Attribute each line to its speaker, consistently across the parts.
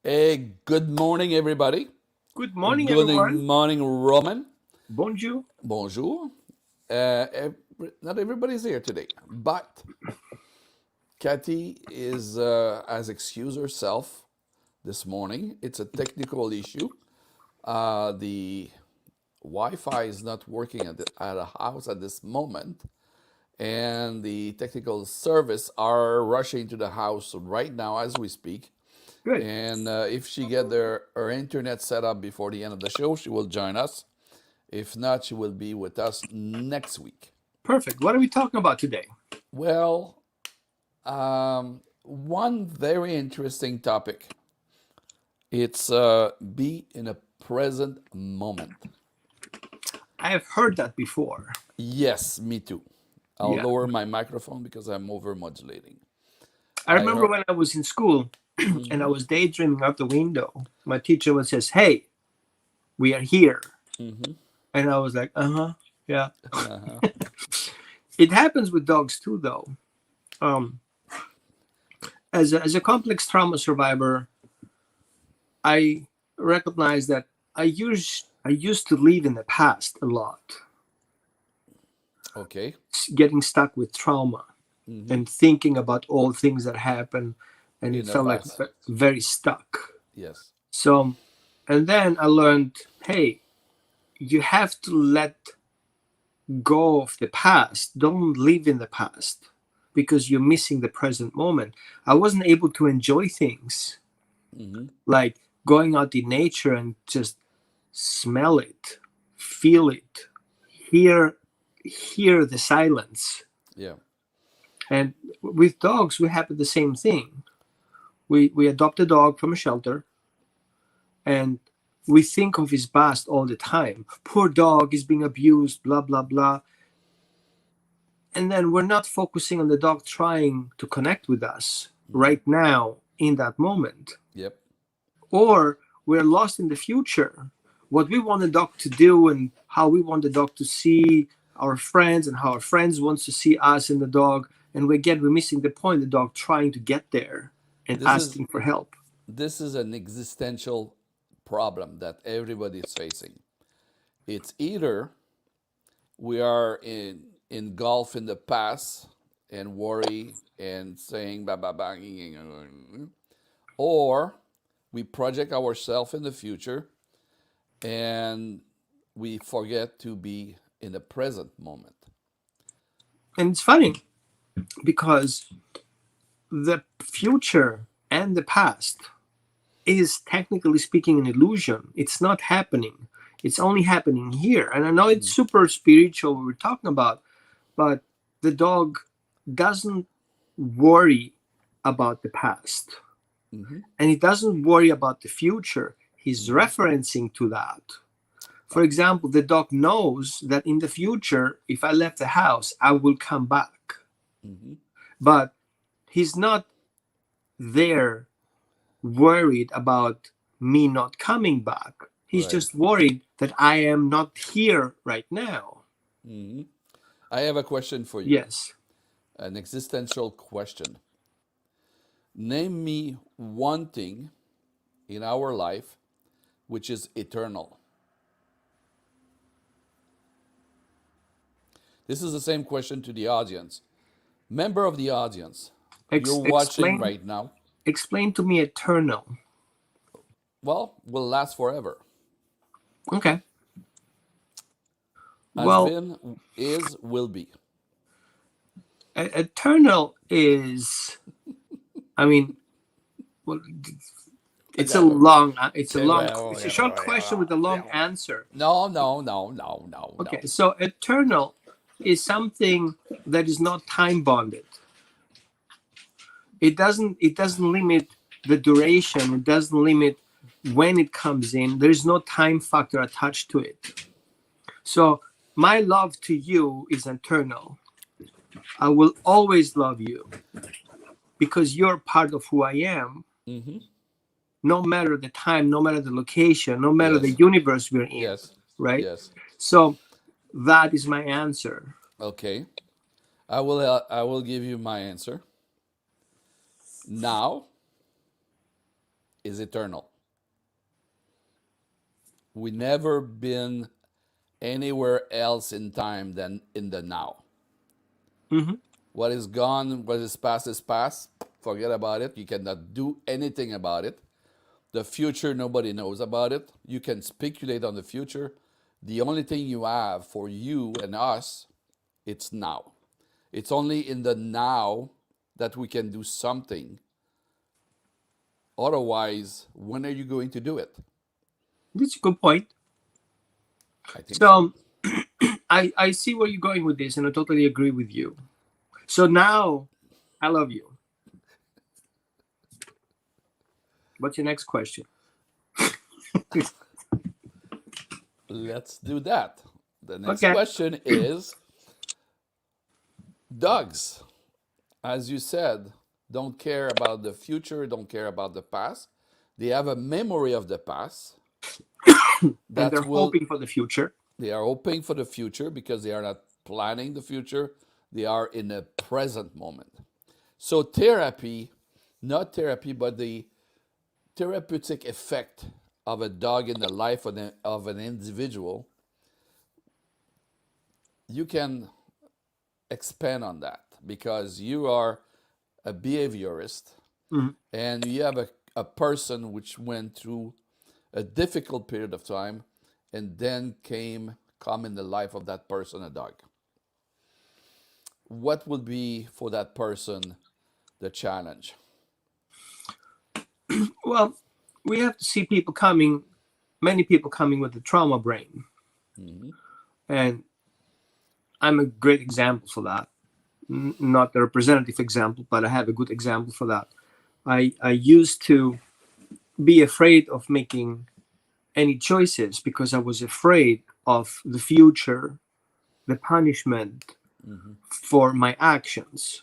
Speaker 1: Hey, good morning, everybody.
Speaker 2: Good morning,
Speaker 1: Good
Speaker 2: everyone.
Speaker 1: morning, Roman.
Speaker 2: Bonjour.
Speaker 1: Bonjour. Not everybody's here today, but Kathy has excused herself this morning. It's a technical issue. The Wi-Fi is not working at a house at this moment, and the technical service are rushing to the house right now as we speak.
Speaker 2: Good.
Speaker 1: And if she get her internet set up before the end of the show, she will join us. If not, she will be with us next week.
Speaker 2: Perfect. What are we talking about today?
Speaker 1: Well, one very interesting topic. It's be in a present moment.
Speaker 2: I have heard that before.
Speaker 1: Yes, me too. I'll
Speaker 2: Yeah.
Speaker 1: lower my microphone because I'm over modulating.
Speaker 2: I remember when I was in school and I was daydreaming out the window, my teacher would says, "Hey, we are here." And I was like, yeah. It happens with dogs too, though. As a complex trauma survivor, I recognize that I used to live in the past a lot.
Speaker 1: Okay.
Speaker 2: Getting stuck with trauma and thinking about all things that happened, and
Speaker 1: In
Speaker 2: it
Speaker 1: the
Speaker 2: felt like
Speaker 1: past.
Speaker 2: very stuck.
Speaker 1: Yes.
Speaker 2: So, and then I learned, hey, you have to let go of the past. Don't live in the past because you're missing the present moment. I wasn't able to enjoy things like going out in nature and just smell it, feel it, hear the silence.
Speaker 1: Yeah.
Speaker 2: And with dogs, we have the same thing. We adopt a dog from a shelter, and we think of his past all the time. Poor dog is being abused, blah, blah, blah. And then we're not focusing on the dog trying to connect with us right now in that moment.
Speaker 1: Yep.
Speaker 2: Or we're lost in the future. What we want the dog to do and how we want the dog to see our friends and how our friends want to see us and the dog. And we're missing the point, the dog trying to get there and asking for help.
Speaker 1: This is an existential problem that everybody is facing. It's either we are engulfed in the past and worry and saying blah blah blah, or we project ourselves in the future and we forget to be in the present moment.
Speaker 2: And it's funny because the future and the past is technically speaking an illusion. It's not happening. It's only happening here. And I know it's super spiritual what we're talking about, but the dog doesn't worry about the past. And he doesn't worry about the future. He's referencing to that. For example, the dog knows that in the future, if I left the house, I will come back. But he's not there worried about me not coming back. He's just worried that I am not here right now.
Speaker 1: I have a question for you.
Speaker 2: Yes.
Speaker 1: An existential question. Name me one thing in our life which is eternal. This is the same question to the audience. Member of the audience, you're watching right now.
Speaker 2: Explain to me eternal.
Speaker 1: Well, will last forever.
Speaker 2: Okay.
Speaker 1: Has been, is, will be.
Speaker 2: Eternal is, I mean, well, it's a short question with a long answer.
Speaker 1: No.
Speaker 2: Okay, so eternal is something that is not time bonded. it doesn't limit the duration. It doesn't limit when it comes in. There's no time factor attached to it. So my love to you is eternal. I will always love you because you're part of who I am,
Speaker 1: Mm-hmm.
Speaker 2: no matter the time, no matter the location, no matter the
Speaker 1: Yes.
Speaker 2: universe we're in,
Speaker 1: Yes.
Speaker 2: right?
Speaker 1: Yes.
Speaker 2: So that is my answer.
Speaker 1: Okay. I will give you my answer. Now is eternal. We never been anywhere else in time than in the now.
Speaker 2: Hmm.
Speaker 1: What is gone, what is past is past. Forget about it. You cannot do anything about it. The future, nobody knows about it. You can speculate on the future. The only thing you have for you and us, it's now. It's only in the now that we can do something. Otherwise, when are you going to do it?
Speaker 2: That's a good point.
Speaker 1: I think so.
Speaker 2: So I see where you're going with this, and I totally agree with you. So now I love you. What's your next question?
Speaker 1: Let's do that. The next
Speaker 2: Okay.
Speaker 1: question is dogs, as you said, don't care about the future, don't care about the past. They have a memory of the past
Speaker 2: And they're
Speaker 1: that will,
Speaker 2: hoping for the future.
Speaker 1: they are hoping for the future because they are not planning the future. They are in the present moment. So therapy, not therapy, but the therapeutic effect of a dog in the life of an individual, you can expand on that because you are a behaviorist
Speaker 2: Mhm.
Speaker 1: and you have a person which went through a difficult period of time and then come in the life of that person a dog. What would be for that person the challenge?
Speaker 2: Well, we have to see people coming, many people coming with the trauma brain.
Speaker 1: Mm-hmm.
Speaker 2: And I'm a great example for that. Not the representative example, but I have a good example for that. I used to be afraid of making any choices because I was afraid of the future, the punishment
Speaker 1: Mm-hmm.
Speaker 2: for my actions.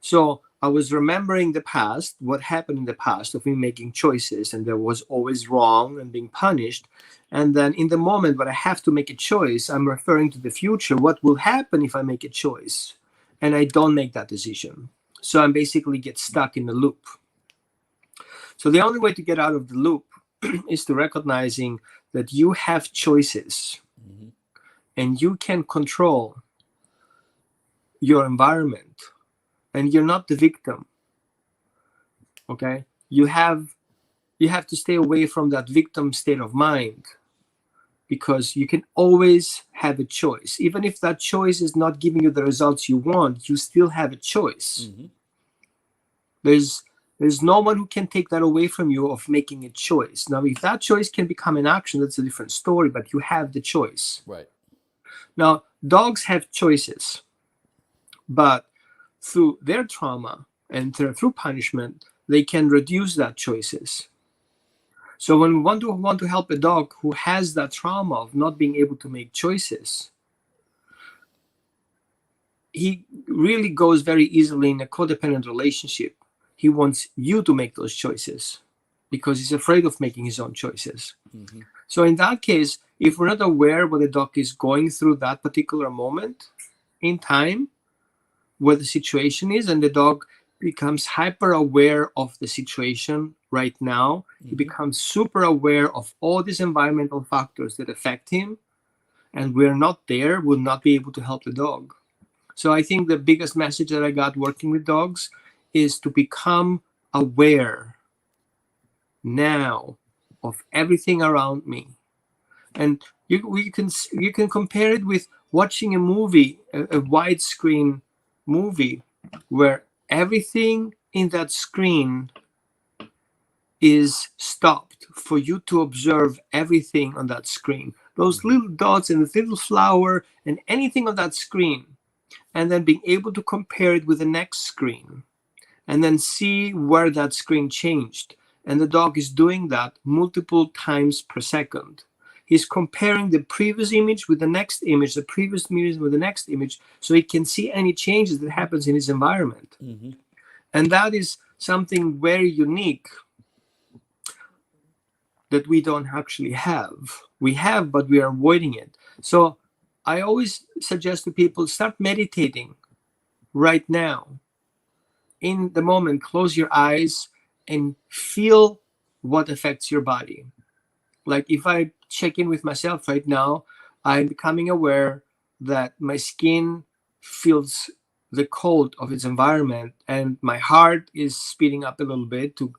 Speaker 2: So I was remembering the past, what happened in the past of me making choices, and there was always wrong and being punished. And then in the moment when I have to make a choice, I'm referring to the future. What will happen if I make a choice and I don't make that decision? So I basically get stuck in the loop. So the only way to get out of the loop is to recognizing that you have choices
Speaker 1: Mm-hmm.
Speaker 2: and you can control your environment and you're not the victim. Okay, you have to stay away from that victim state of mind because you can always have a choice. Even if that choice is not giving you the results you want, you still have a choice.
Speaker 1: Mm-hmm.
Speaker 2: There's no one who can take that away from you of making a choice. Now if that choice can become an action, that's a different story, but you have the choice.
Speaker 1: Right.
Speaker 2: Now dogs have choices, but through their trauma and through punishment they can reduce that choices. So when we want to help a dog who has that trauma of not being able to make choices, he really goes very easily in a codependent relationship. He wants you to make those choices because he's afraid of making his own choices.
Speaker 1: Mm-hmm.
Speaker 2: So in that case, if we're not aware what the dog is going through that particular moment in time, where the situation is, and the dog becomes hyper aware of the situation right now, he
Speaker 1: Mm-hmm.
Speaker 2: becomes super aware of all these environmental factors that affect him, and we're not there, we'll not be able to help the dog. So I think the biggest message that I got working with dogs is to become aware now of everything around me. And you can compare it with watching a movie, a widescreen movie, where everything in that screen is stopped for you to observe everything on that screen. Those
Speaker 1: Mm-hmm.
Speaker 2: little dots and the little flower and anything on that screen, and then being able to compare it with the next screen and then see where that screen changed. And the dog is doing that multiple times per second. He's comparing the previous image with the next image, the previous image with the next image, so he can see any changes that happens in his environment.
Speaker 1: Mm-hmm.
Speaker 2: And that is something very unique that we don't actually have. We have, but we are avoiding it. So I always suggest to people, start meditating right now. In the moment, close your eyes and feel what affects your body. Like if I check in with myself right now, I'm becoming aware that my skin feels the cold of its environment, and my heart is speeding up a little bit to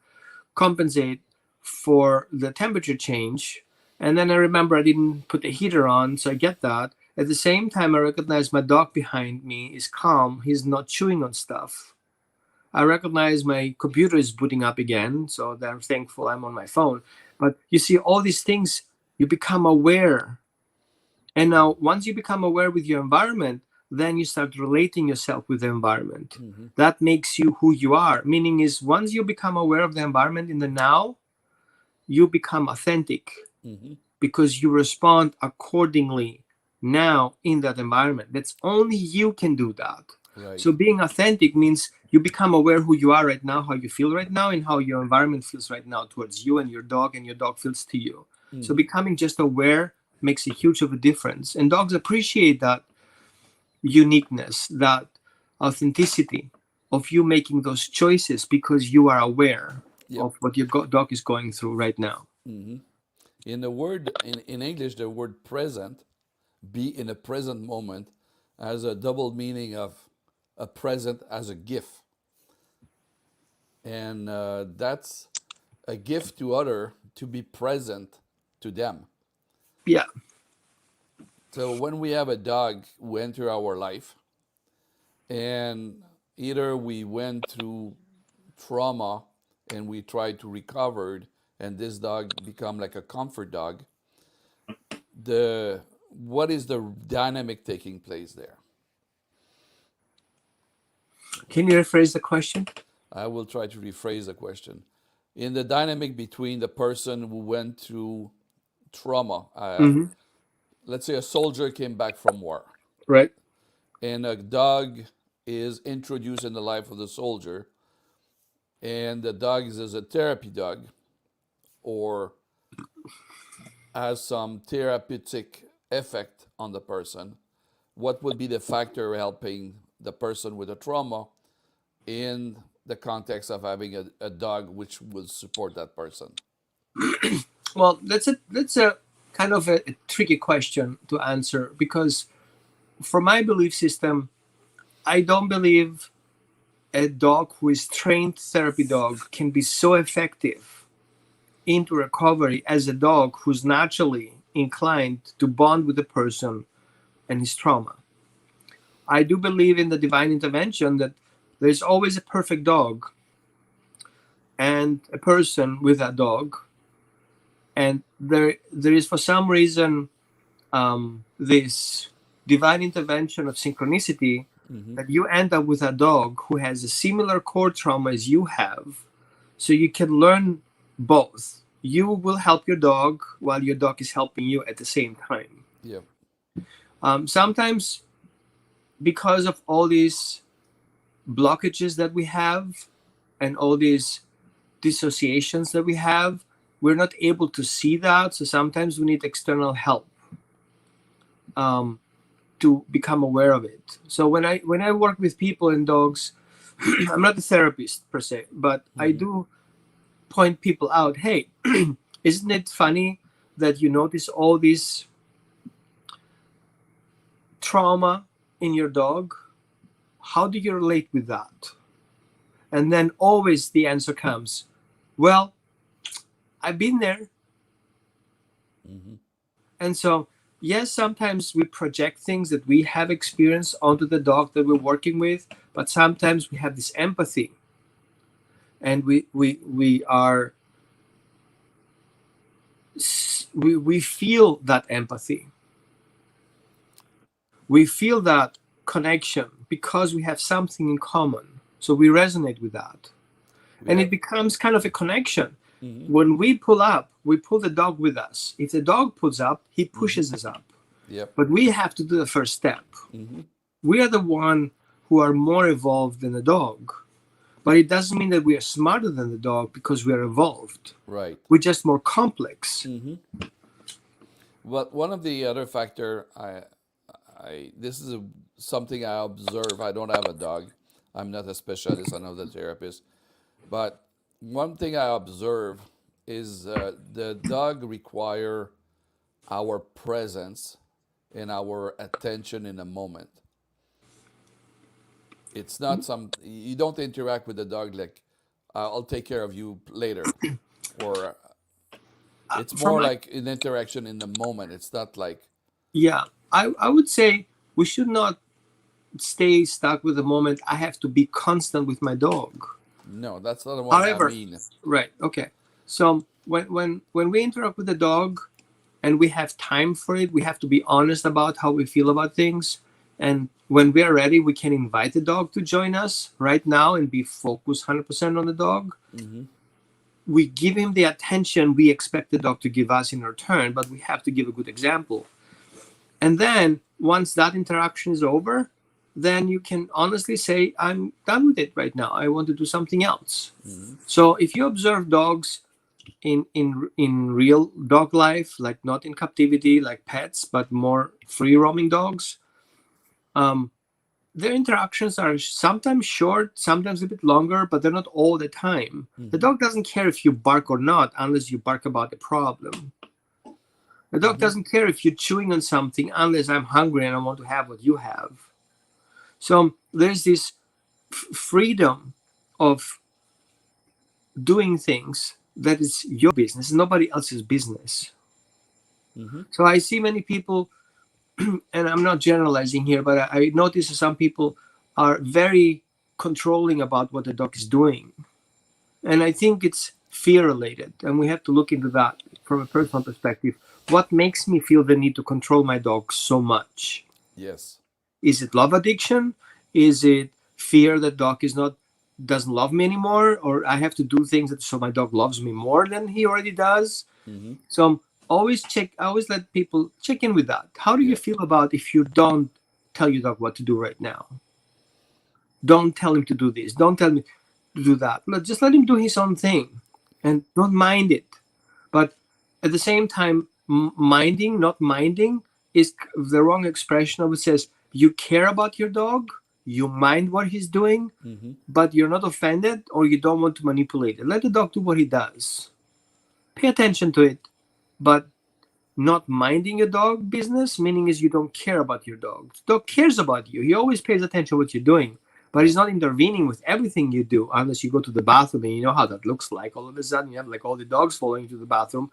Speaker 2: compensate for the temperature change. And then I remember I didn't put the heater on, so I get that. At the same time, I recognize my dog behind me is calm. He's not chewing on stuff. I recognize my computer is booting up again, so I'm thankful I'm on my phone. But you see, all these things, you become aware. And now, once you become aware with your environment, then you start relating yourself with the environment.
Speaker 1: Mm-hmm.
Speaker 2: That makes you who you are. Meaning is, once you become aware of the environment in the now, you become authentic,
Speaker 1: Mm-hmm.
Speaker 2: because you respond accordingly now in that environment. That's only you can do that.
Speaker 1: Right.
Speaker 2: So being authentic means you become aware who you are right now, how you feel right now, and how your environment feels right now towards you and your dog feels to you.
Speaker 1: Mm-hmm.
Speaker 2: So becoming just aware makes a huge of a difference. And dogs appreciate that uniqueness, that authenticity of you making those choices, because you are aware
Speaker 1: Yep.
Speaker 2: of what your dog is going through right now.
Speaker 1: Mm-hmm. In English, the word present, be in a present moment, has a double meaning of a present as a gift. And that's a gift to other, to be present to them.
Speaker 2: Yeah.
Speaker 1: So when we have a dog who enter our life, and either we went through trauma and we tried to recover, and this dog become like a comfort dog, what is the dynamic taking place there?
Speaker 2: Can you rephrase the question?
Speaker 1: I will try to rephrase the question. In the dynamic between the person who went through trauma,
Speaker 2: Mm-hmm.
Speaker 1: let's say a soldier came back from war,
Speaker 2: Right.
Speaker 1: and a dog is introduced in the life of the soldier, and the dog is a therapy dog or has some therapeutic effect on the person, what would be the factor helping the person with a trauma in the context of having a dog which will support that person?
Speaker 2: Well, that's a kind of a tricky question to answer, because for my belief system, I don't believe a dog who is trained therapy dog can be so effective into recovery as a dog who's naturally inclined to bond with the person and his trauma. I do believe in the divine intervention, that there's always a perfect dog and a person with that dog, and there is, for some reason, this divine intervention of synchronicity,
Speaker 1: Mm-hmm.
Speaker 2: that you end up with a dog who has a similar core trauma as you have, so you can learn both. You will help your dog while your dog is helping you at the same time.
Speaker 1: Yeah.
Speaker 2: Sometimes, because of all these blockages that we have and all these dissociations that we have, we're not able to see that. So sometimes we need external help to become aware of it. So when I work with people and dogs, I'm not a therapist per se, but I do point people out, hey, isn't it funny that you notice all this trauma in your dog? How do you relate with that? And then always the answer comes, well, I've been there.
Speaker 1: Mm-hmm.
Speaker 2: And so, yes, sometimes we project things that we have experienced onto the dog that we're working with, but sometimes we have this empathy, and we are we feel that empathy. We feel that connection because we have something in common. So we resonate with that.
Speaker 1: We
Speaker 2: And
Speaker 1: have.
Speaker 2: it becomes kind of a connection.
Speaker 1: Hmm.
Speaker 2: When we pull up, we pull the dog with us. If the dog pulls up, he
Speaker 1: Hmm.
Speaker 2: pushes us up.
Speaker 1: Yep.
Speaker 2: But we have to do the first step.
Speaker 1: Hmm.
Speaker 2: We are the one who are more evolved than the dog. But it doesn't mean that we are smarter than the dog because we are evolved.
Speaker 1: Right.
Speaker 2: We're just more complex.
Speaker 1: Hmm. But one of the other factor, this is something I observe. I don't have a dog. I'm not a specialist. I'm not a therapist. But one thing I observe is the dog require our presence and our attention in a moment. It's not some, you don't interact with the dog like, I'll take care of you later. Or it's
Speaker 2: From
Speaker 1: more
Speaker 2: my,
Speaker 1: like an interaction in the moment. It's not like,
Speaker 2: yeah, I would say we should not stay stuck with the moment. I have to be constant with my dog.
Speaker 1: no, that's not what I
Speaker 2: However,
Speaker 1: mean.
Speaker 2: right, okay. So when we interact with the dog and we have time for it, we have to be honest about how we feel about things. And when we are ready, we can invite the dog to join us right now and be focused 100% on the dog.
Speaker 1: Hmm.
Speaker 2: We give him the attention we expect the dog to give us in return, but we have to give a good example. And then once that interaction is over, then you can honestly say, I'm done with it right now. I want to do something else.
Speaker 1: Hmm.
Speaker 2: So if you observe dogs in real dog life, like not in captivity, like pets, but more free roaming dogs, um, their interactions are sometimes short, sometimes a bit longer, but they're not all the time. The
Speaker 1: Hmm.
Speaker 2: dog doesn't care if you bark or not unless you bark about the problem. The dog
Speaker 1: Hmm.
Speaker 2: doesn't care if you're chewing on something unless I'm hungry and I want to have what you have. So there's this freedom of doing things that is your business, nobody else's business.
Speaker 1: Hmm.
Speaker 2: So I see many people, and I'm not generalizing here, but I notice that some people are very controlling about what the dog is doing. And I think it's fear related. And we have to look into that from a personal perspective. What makes me feel the need to control my dog so much?
Speaker 1: Yes.
Speaker 2: Is it love addiction? Is it fear that dog is not doesn't love me anymore, or I have to do things that so my dog loves me more than he already does?
Speaker 1: Hmm.
Speaker 2: So always check. I always let people check in with that. How do you
Speaker 1: Yeah.
Speaker 2: feel about if you don't tell your dog what to do right now? Don't tell him to do this. Don't tell me to do that. Just let him do his own thing, and don't mind it. But at the same time, minding, not minding, is the wrong expression of it. Says you care about your dog, you mind what he's doing,
Speaker 1: Hmm.
Speaker 2: but you're not offended or you don't want to manipulate it. Let the dog do what he does. Pay attention to it, but not minding your dog business, meaning is you don't care about your dog. The dog cares about you. He always pays attention to what you're doing, but
Speaker 1: Yeah.
Speaker 2: he's not intervening with everything you do unless you go to the bathroom and you know how that looks like. All of a sudden, you have like all the dogs following you to the bathroom,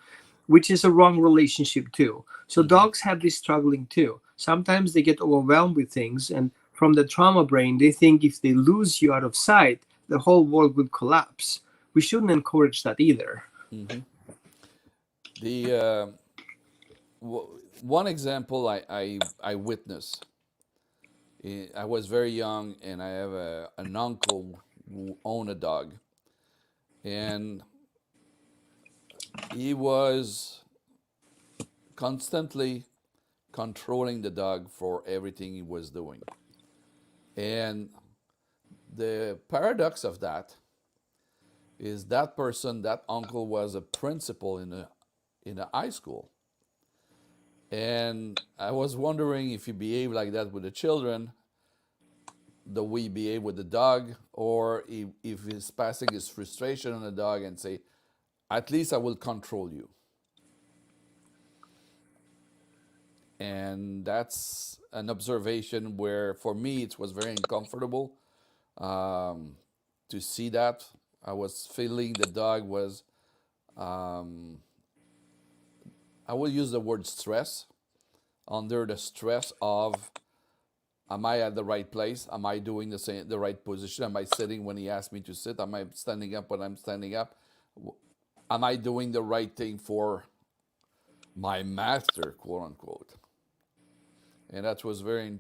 Speaker 2: which is a wrong relationship too. So
Speaker 1: Hmm.
Speaker 2: dogs have this struggling too. Sometimes they get overwhelmed with things, and from the trauma brain, they think if they lose you out of sight, the whole world would collapse. We shouldn't encourage that either.
Speaker 1: Hmm. The one example I witnessed. I was very young, and I have an uncle who owned a dog, and he was constantly controlling the dog for everything he was doing. And the paradox of that is that person, that uncle, was a principal in a high school. And I was wondering if he behaved like that with the children, the way he behaved with the dog, or if he's passing his frustration on the dog and say, at least I will control you. And that's an observation where, for me, it was very uncomfortable um, to see that. I was feeling the dog was, um, I will use the word stress, under the stress of, am I at the right place? Am I doing the right position? Am I sitting when he asked me to sit? Am I standing up when I'm standing up? Am I doing the right thing for my master, quote unquote? And that was very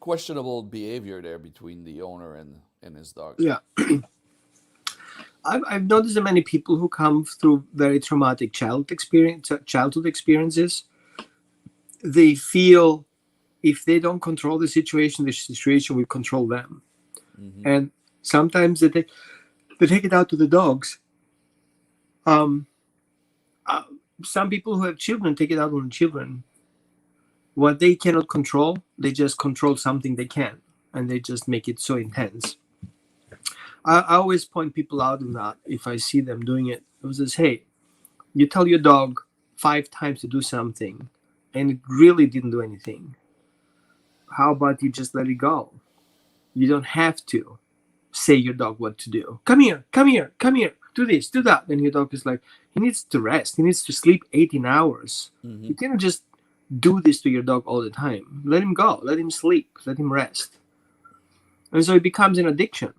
Speaker 1: questionable behavior there between the owner and his dog.
Speaker 2: Yeah. I've noticed that many people who come through very traumatic childhood experiences, they feel if they don't control the situation will control them.
Speaker 1: Mm-hmm.
Speaker 2: And sometimes they take it out to the dogs. Some people who have children take it out on the children. What they cannot control, they just control something they can, and they just make it so intense. I always point people out on that if I see them doing it. I says, hey, you tell your dog 5 times to do something, and it really didn't do anything. How about you just let it go? You don't have to say your dog what to do. Come here, come here, come here. Do this, do that. And your dog is like, he needs to rest. He needs to sleep 18 hours.
Speaker 1: Mm-hmm.
Speaker 2: You cannot just do this to your dog all the time. Let him go. Let him sleep. Let him rest. And so it becomes an addiction.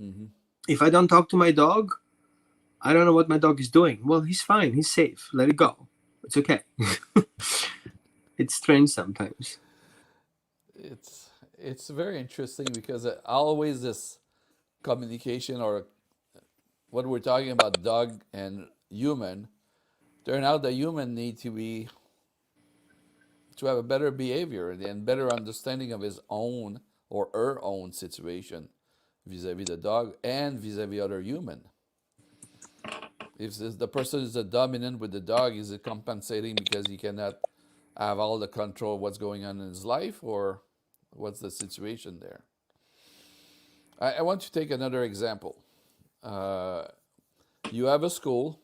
Speaker 1: Mm-hmm.
Speaker 2: If I don't talk to my dog, I don't know what my dog is doing. Well, he's fine. He's safe. Let it go. It's okay. It's strange sometimes.
Speaker 1: It's very interesting because always this communication, or what we're talking about, dog and human, turn out the human need to have a better behavior and better understanding of his own or her own situation vis-a-vis the dog and vis-a-vis other human. If the person is a dominant with the dog, is it compensating because he cannot have all the control of what's going on in his life, or what's the situation there? I want to take another example. You have a school,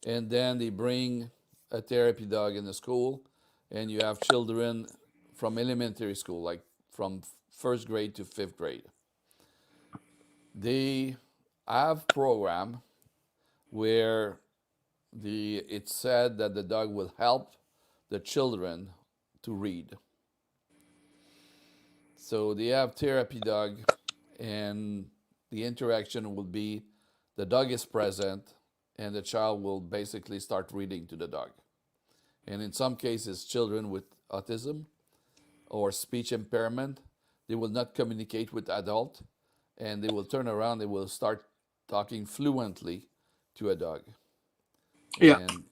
Speaker 1: and then they bring a therapy dog in the school, and you have children from elementary school, like from 1st grade to 5th grade. They have program where it's said that the dog will help the children to read. So they have therapy dog, and the interaction will be the dog is present, and the child will basically start reading to the dog. And in some cases, children with autism or speech impairment, they will not communicate with adult, and they will turn around, they will start talking fluently to a dog.
Speaker 2: Yeah.
Speaker 1: And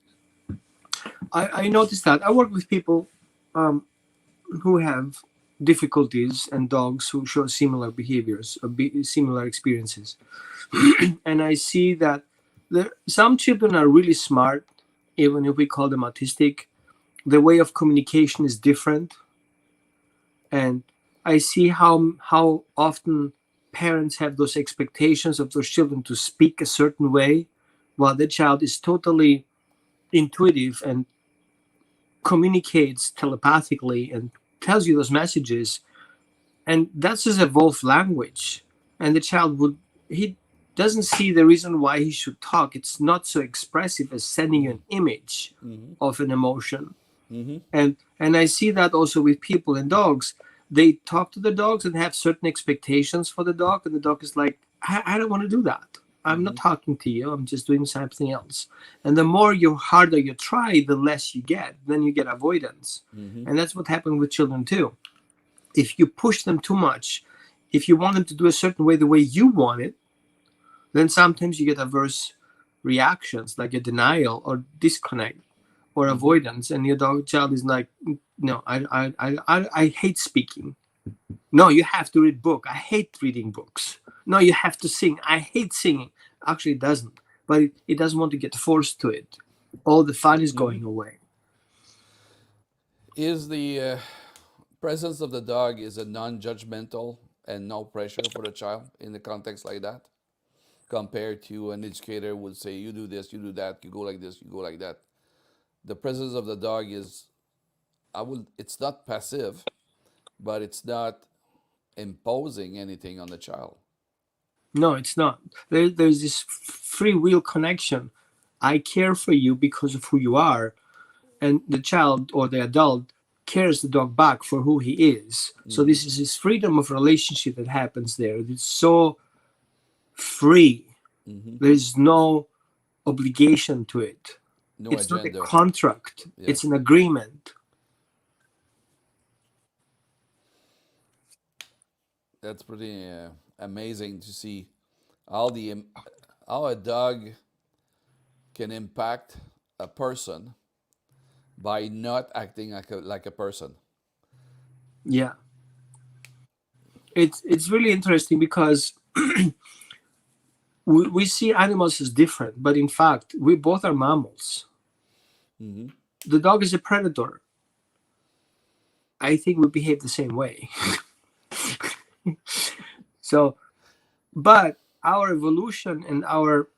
Speaker 2: I noticed that. I work with people who have difficulties and dogs who show similar behaviors or similar experiences. And I see that some children are really smart, even if we call them autistic. The way of communication is different. And I see how often parents have those expectations of those children to speak a certain way, while the child is totally intuitive and communicates telepathically and tells you those messages. And that's his evolved language. And the child he doesn't see the reason why he should talk. It's not so expressive as sending you an image
Speaker 1: mm-hmm.
Speaker 2: of an emotion.
Speaker 1: Mm-hmm.
Speaker 2: And I see that also with people and dogs. They talk to the dogs and have certain expectations for the dog, and the dog is like, I don't want to do that. I'm not talking to you. I'm just doing something else. And the harder you try, the less you get. Then you get avoidance.
Speaker 1: Mm-hmm.
Speaker 2: And that's what happened with children too. If you push them too much, if you want them to do a certain way, the way you want it, then sometimes you get adverse reactions, like a denial or disconnect or avoidance. And your child is like, no, I hate speaking. No, you have to read book. I hate reading books. No, you have to sing. I hate singing. Actually, it doesn't. But it doesn't want to get forced to it. All the fun is going away.
Speaker 1: Is the presence of the dog is a non-judgmental and no pressure for the child in the context like that, compared to an educator would say, you do this, you do that, you go like this, you go like that. The presence of the dog is, it's not passive, but it's not imposing anything on the child.
Speaker 2: No, it's not. There's this free will connection. I care for you because of who you are. And the child or the adult cares the dog back for who he is. So this is this freedom of relationship that happens there. It's so free. There's no obligation to it.
Speaker 1: No
Speaker 2: It's
Speaker 1: agenda.
Speaker 2: not a contract.
Speaker 1: Yeah.
Speaker 2: It's an agreement.
Speaker 1: That's pretty amazing to see how how a dog can impact a person by not acting like a person.
Speaker 2: Yeah, it's really interesting because we see animals as different, but in fact, we both are mammals.
Speaker 1: Hmm.
Speaker 2: The dog is a predator. I think we behave the same way. So, but our evolution and our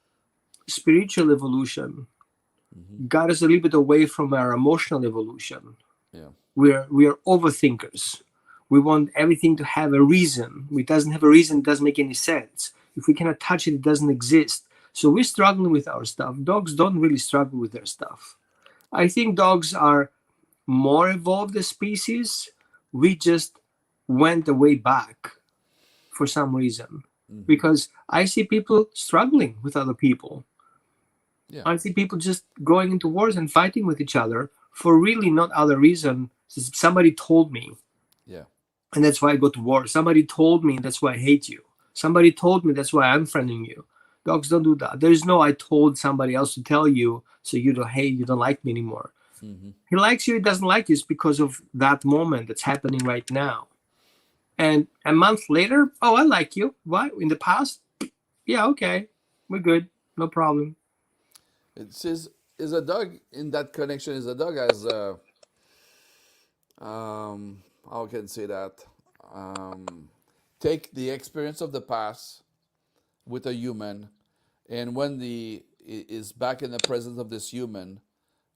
Speaker 2: spiritual evolution
Speaker 1: Hmm.
Speaker 2: got us a little bit away from our emotional evolution.
Speaker 1: Yeah.
Speaker 2: We are overthinkers. We want everything to have a reason. If it doesn't have a reason, it doesn't make any sense. If we cannot touch it, it doesn't exist. So we're struggling with our stuff. Dogs don't really struggle with their stuff. I think dogs are more evolved as species. We just went the way back for some reason.
Speaker 1: Hmm.
Speaker 2: Because I see people struggling with other people.
Speaker 1: Yeah.
Speaker 2: I see people just going into wars and fighting with each other for really not other reason. Somebody told me,
Speaker 1: Yeah.
Speaker 2: and that's why I go to war. Somebody told me, that's why I hate you. Somebody told me, that's why I'm friending you. Dogs don't do that. There's no I told somebody else to tell you, so you don't hate, you don't like me anymore.
Speaker 1: Hmm.
Speaker 2: He likes you, he doesn't like you. It's because of that moment that's happening right now. And a month later, oh, I like you. Why? In the past? Yeah, okay. We're good. No problem.
Speaker 1: It says is a dog in that connection is a dog as how can I say that um, take the experience of the past with a human, and when is back in the presence of this human,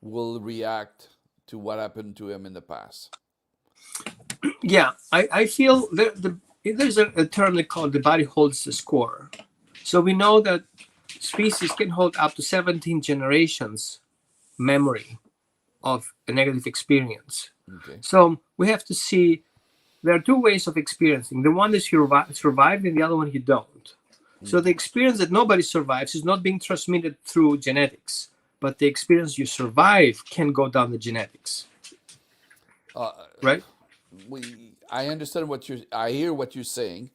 Speaker 1: will react to what happened to him in the past.
Speaker 2: Yeah, I feel there's a term they call the body holds the score. So we know that species can hold up to 17 generations memory of a negative experience.
Speaker 1: Okay.
Speaker 2: So we have to see there are two ways of experiencing. The one is you survive, and the other one you don't. So the
Speaker 1: Hmm.
Speaker 2: experience that nobody survives is not being transmitted through genetics, but the experience you survive can go down the genetics,
Speaker 1: Uh,
Speaker 2: right?
Speaker 1: I understand I hear what you're saying,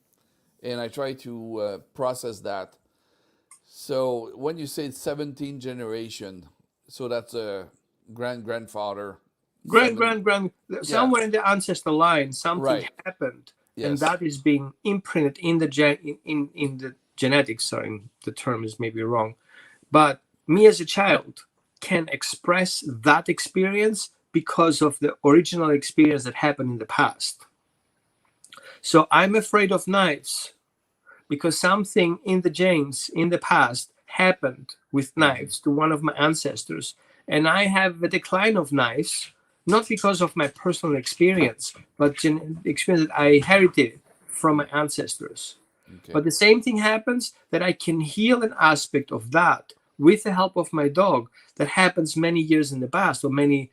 Speaker 1: and I try to process that. So when you say 17 generation, so that's a grandfather,
Speaker 2: Grand,
Speaker 1: seven.
Speaker 2: grand, grand.
Speaker 1: Yeah.
Speaker 2: Somewhere in the ancestor line, something
Speaker 1: Right.
Speaker 2: happened, and
Speaker 1: Yes.
Speaker 2: that is being imprinted in the in the genetics. Sorry, the term is maybe wrong, but me as a child can express that experience because of the original experience that happened in the past. So I'm afraid of knives because something in the genes in the past happened with
Speaker 1: Hmm.
Speaker 2: knives to one of my ancestors. And I have a decline of knives, not because of my personal experience, but experience that I inherited from my ancestors.
Speaker 1: Okay.
Speaker 2: But the same thing happens that I can heal an aspect of that with the help of my dog that happens many years in the past or many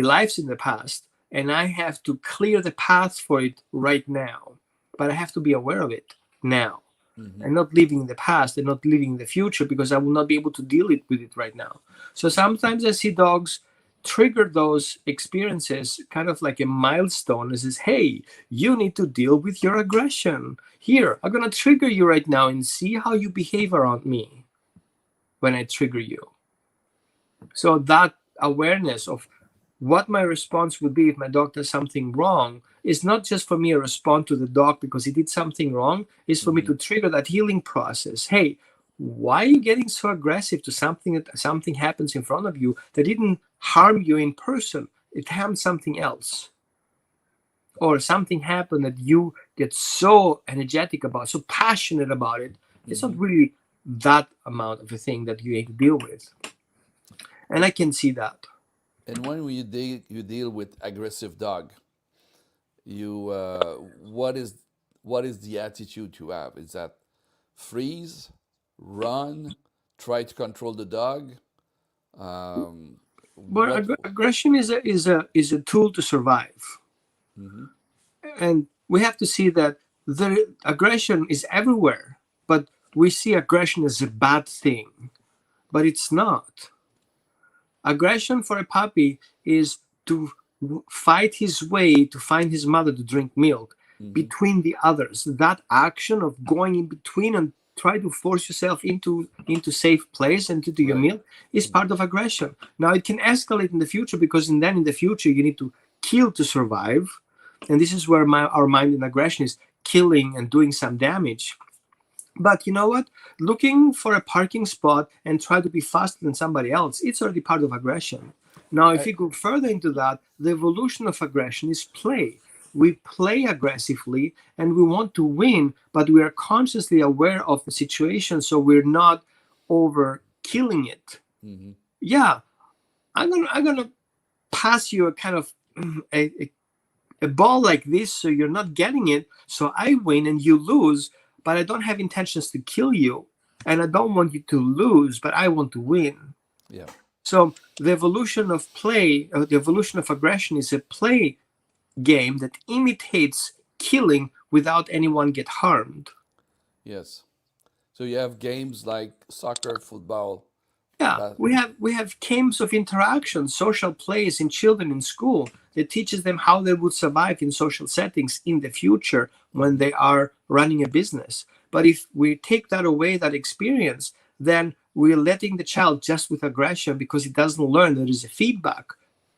Speaker 2: lives in the past. And I have to clear the path for it right now. But I have to be aware of it now
Speaker 1: Hmm.
Speaker 2: and not living in the past and not living in the future because I will not be able to deal with it right now. So sometimes I see dogs trigger those experiences kind of like a milestone. It says, hey, you need to deal with your aggression. Here, I'm going to trigger you right now and see how you behave around me when I trigger you. So that awareness of what my response would be if my dog does something wrong is not just for me to respond to the dog because he did something wrong, it's for me
Speaker 1: Hmm.
Speaker 2: to trigger that healing process. Hey, why are you getting so aggressive to something that something happens in front of you that didn't harm you in person? It harmed something else. Or something happened that you get so energetic about, so passionate about it. It's not
Speaker 1: Hmm.
Speaker 2: really that amount of a thing that you need to deal with. And I can see that.
Speaker 1: And when you deal with aggressive dog, you what is the attitude to have? Is that freeze, run, try to control the dog? Um,
Speaker 2: But
Speaker 1: what?
Speaker 2: aggression is a tool to survive,
Speaker 1: Hmm.
Speaker 2: and we have to see that the aggression is everywhere. But we see aggression as a bad thing, but it's not. Aggression for a puppy is to fight his way to find his mother to drink milk. between the others. That action of going in between and try to force yourself into safe place and to do your
Speaker 1: Right.
Speaker 2: meal is part of aggression. Now it can escalate in the future, because then in the future you need to kill to survive, and this is where our mind in aggression is killing and doing some damage. But you know what? Looking for a parking spot and try to be faster than somebody else, it's already part of aggression. Now, if you go further into that, the evolution of aggression is play. We play aggressively and we want to win, but we are consciously aware of the situation, so we're not over killing it.
Speaker 1: Mm-hmm.
Speaker 2: Yeah, I'm gonna pass you a kind of a ball like this, so you're not getting it, so I win and you lose, but I don't have intentions to kill you, and I don't want you to lose, but I want to win.
Speaker 1: Yeah.
Speaker 2: So the evolution of play, the evolution of aggression, is a play game that imitates killing without anyone get harmed.
Speaker 1: Yes. So you have games like soccer, football.
Speaker 2: Yeah, we have games of interaction, social plays in children in school that teaches them how they would survive in social settings in the future when they are running a business. But if we take that away, that experience, then we're letting the child just with aggression, because it doesn't learn there is a feedback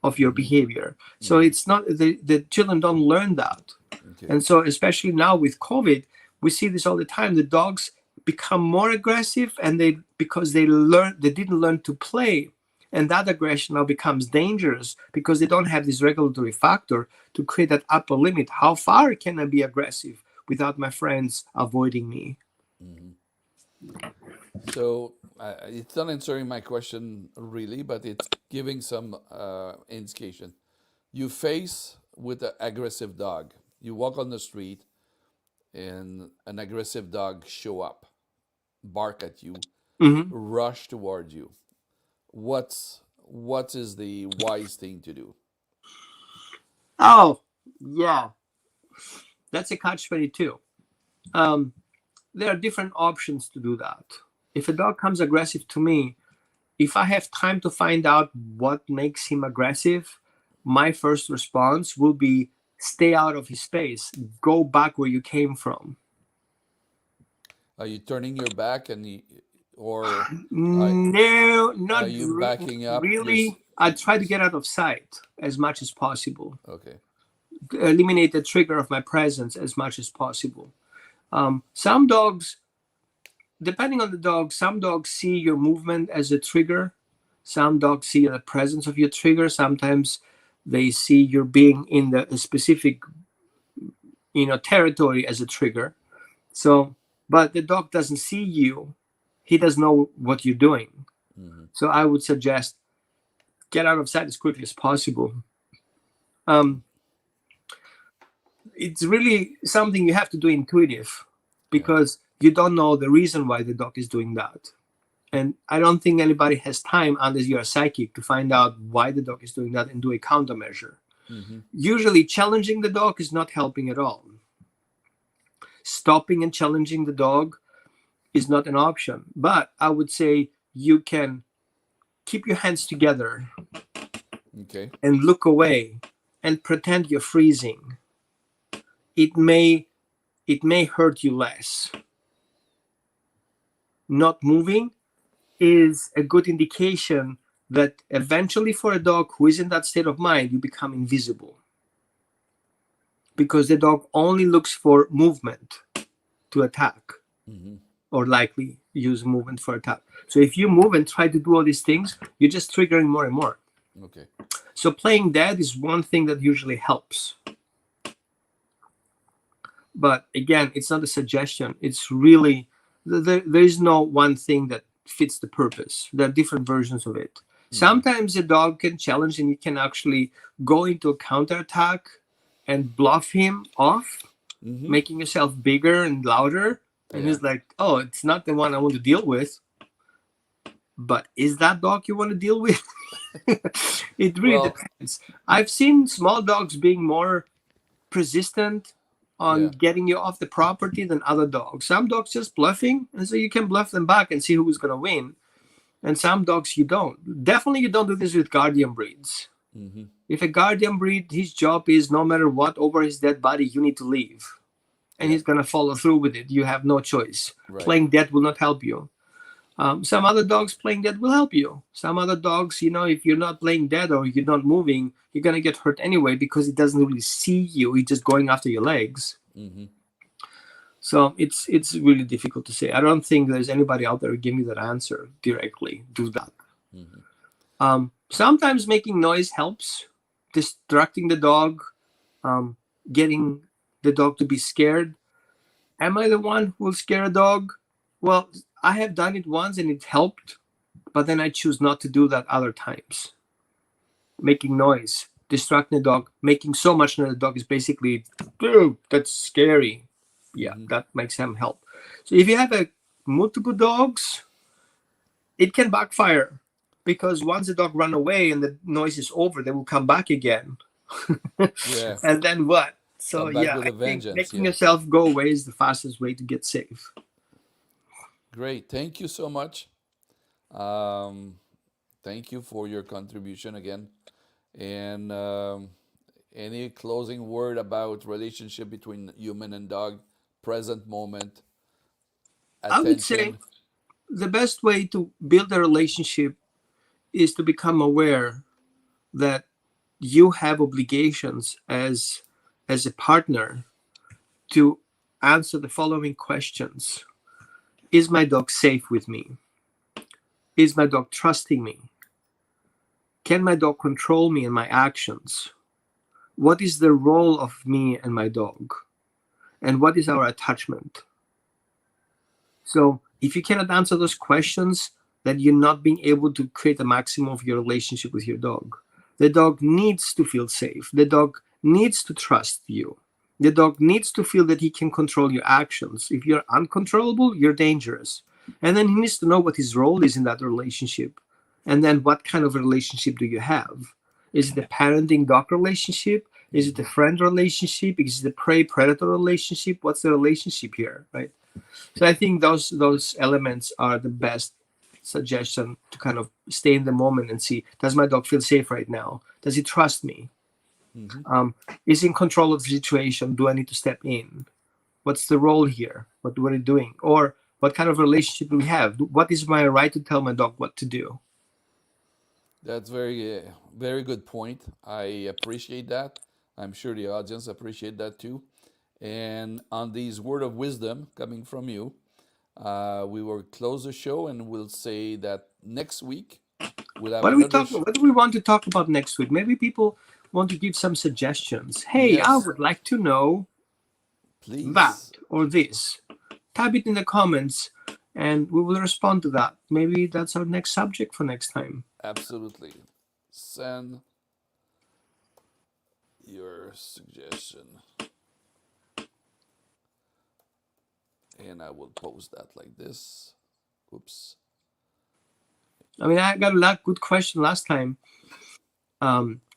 Speaker 2: of your behavior. So it's not, the children don't learn that.
Speaker 1: Okay.
Speaker 2: And so especially now with COVID, we see this all the time. The dogs become more aggressive, and because they didn't learn to play, and that aggression now becomes dangerous because they don't have this regulatory factor to create that upper limit. How far can I be aggressive without my friends avoiding me?
Speaker 1: So it's not answering my question really, but it's giving some indication. You face with an aggressive dog. You walk on the street, and an aggressive dog show up, bark at you, rush toward you. What is the wise thing to do?
Speaker 2: Oh, yeah, that's a catch-22. There are different options to do that. If a dog comes aggressive to me, if I have time to find out what makes him aggressive, my first response will be stay out of his space, go back where you came from.
Speaker 1: Are you turning your back or
Speaker 2: No, not
Speaker 1: are you backing up?
Speaker 2: really. I try to get out of sight as much as possible.
Speaker 1: Okay.
Speaker 2: Eliminate the trigger of my presence as much as possible. Some dogs, depending on the dog, some dogs see your movement as a trigger. Some dogs see the presence of your trigger. Sometimes they see your being in the specific, territory as a trigger. So, but the dog doesn't see you. He doesn't know what you're doing. So I would suggest get out of sight as quickly as possible. It's really something you have to do intuitive, because you don't know the reason why the dog is doing that. And I don't think anybody has time, unless you're a psychic, to find out why the dog is doing that and do a countermeasure. Usually challenging the dog is not helping at all. Stopping and challenging the dog is not an option. But I would say you can keep your hands together,
Speaker 1: Okay.
Speaker 2: and look away and pretend you're freezing. It may hurt you less. Not moving is a good indication that eventually, for a dog who is in that state of mind, you become invisible, because the dog only looks for movement to attack, or likely use movement for attack. So if you move and try to do all these things, you're just triggering more and more.
Speaker 1: Okay.
Speaker 2: So playing dead is one thing that usually helps. But again, it's not a suggestion. It's really, there is no one thing that fits the purpose. There are different versions of it. Sometimes a dog can challenge, and you can actually go into a counterattack and bluff him off, making yourself bigger and louder. And he's like, oh, it's not the one I want to deal with. But is that dog you want to deal with? It really depends. I've seen small dogs being more persistent on getting you off the property than other dogs. Some dogs just bluffing, and so you can bluff them back and see who's going to win. And some dogs you don't. Definitely you don't do this with guardian breeds.
Speaker 1: Hmm.
Speaker 2: If a guardian breed, his job is no matter what, over his dead body, you need to leave. And
Speaker 1: Yeah.
Speaker 2: he's going to follow through with it. You have no choice.
Speaker 1: Right.
Speaker 2: Playing dead will not help you. Some other dogs playing dead will help you. Some other dogs, if you're not playing dead or you're not moving, you're going to get hurt anyway because it doesn't really see you. It's just going after your legs.
Speaker 1: Hmm.
Speaker 2: So it's really difficult to say. I don't think there's anybody out there who give me that answer directly. Do that.
Speaker 1: Hmm.
Speaker 2: Sometimes making noise helps, distracting the dog, getting the dog to be scared. Am I the one who will scare a dog? Well, I have done it once and it helped, but then I choose not to do that other times. Making noise, distracting the dog, making so much noise the dog is basically, "Dude, that's scary." Yeah,
Speaker 1: Hmm.
Speaker 2: that makes them help. So if you have multiple dogs, it can backfire because once the dog run away and the noise is over, they will come back again.
Speaker 1: Yeah.
Speaker 2: And then what? So
Speaker 1: Come back
Speaker 2: yeah,
Speaker 1: with
Speaker 2: I
Speaker 1: a
Speaker 2: think
Speaker 1: vengeance.
Speaker 2: making
Speaker 1: Yeah.
Speaker 2: yourself go away is the fastest way to get safe.
Speaker 1: Great. Thank you so much. Um, Thank you for your contribution again. And any closing word about relationship between human and dog, present moment,
Speaker 2: I would say
Speaker 1: attention?
Speaker 2: the best way to build a relationship is to become aware that you have obligations as a partner to answer the following questions. Is my dog safe with me? Is my dog trusting me? Can my dog control me and my actions? What is the role of me and my dog? And what is our attachment? So if you cannot answer those questions, then you're not being able to create a maximum of your relationship with your dog. The dog needs to feel safe. The dog needs to trust you. The dog needs to feel that he can control your actions. If you're uncontrollable, you're dangerous. And then he needs to know what his role is in that relationship. And then what kind of a relationship do you have? Is it a parenting dog relationship? Is it a
Speaker 1: Hmm.
Speaker 2: friend relationship? Is it a prey predator relationship? What's the relationship here, right? So I think those elements are the best suggestion to kind of stay in the moment and see, does my dog feel safe right now? Does he trust me?
Speaker 1: Hmm.
Speaker 2: Um, is he in control of the situation? Do I need to step in? What's the role here? What are we doing? Or what kind of relationship do we have? What is my right to tell my dog what to do?
Speaker 1: That's very good point. I appreciate that. I'm sure the audience appreciate that too. And on these word of wisdom coming from you, we will close the show and we'll say that next week we'll have
Speaker 2: What do we
Speaker 1: another.
Speaker 2: talk? What do we want to talk about next week? Maybe people want to give some suggestions. Hey, I
Speaker 1: Yes,
Speaker 2: would like to know that
Speaker 1: please.
Speaker 2: or this. Type it in the comments and we will respond to that. Maybe that's our next subject for next time.
Speaker 1: Absolutely. Send your suggestion and I will post that like this. Oops.
Speaker 2: I mean, I got a lot good question last time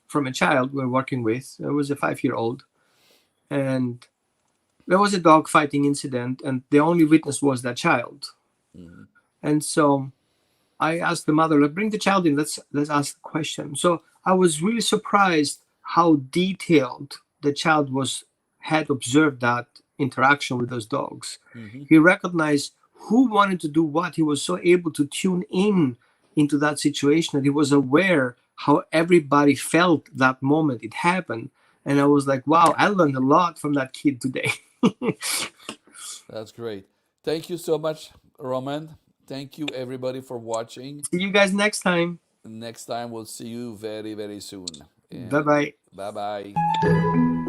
Speaker 2: from a child we were working with. It was a 5-year-old, and there was a dog fighting incident, and the only witness was that child.
Speaker 1: Mm-hmm.
Speaker 2: And so I asked the mother, like, bring the child in. Let's ask the question. So I was really surprised how detailed the child had observed that interaction with those dogs.
Speaker 1: Mm-hmm.
Speaker 2: He recognized who wanted to do what. He was so able to tune in into that situation that he was aware how everybody felt that moment it happened. And I was like, wow, I learned a lot from that kid today.
Speaker 1: That's great. Thank you so much, Roman. Thank you, everybody, for watching.
Speaker 2: See you guys next time.
Speaker 1: Next time, we'll see you very, very soon.
Speaker 2: Bye
Speaker 1: And
Speaker 2: bye.
Speaker 1: bye bye.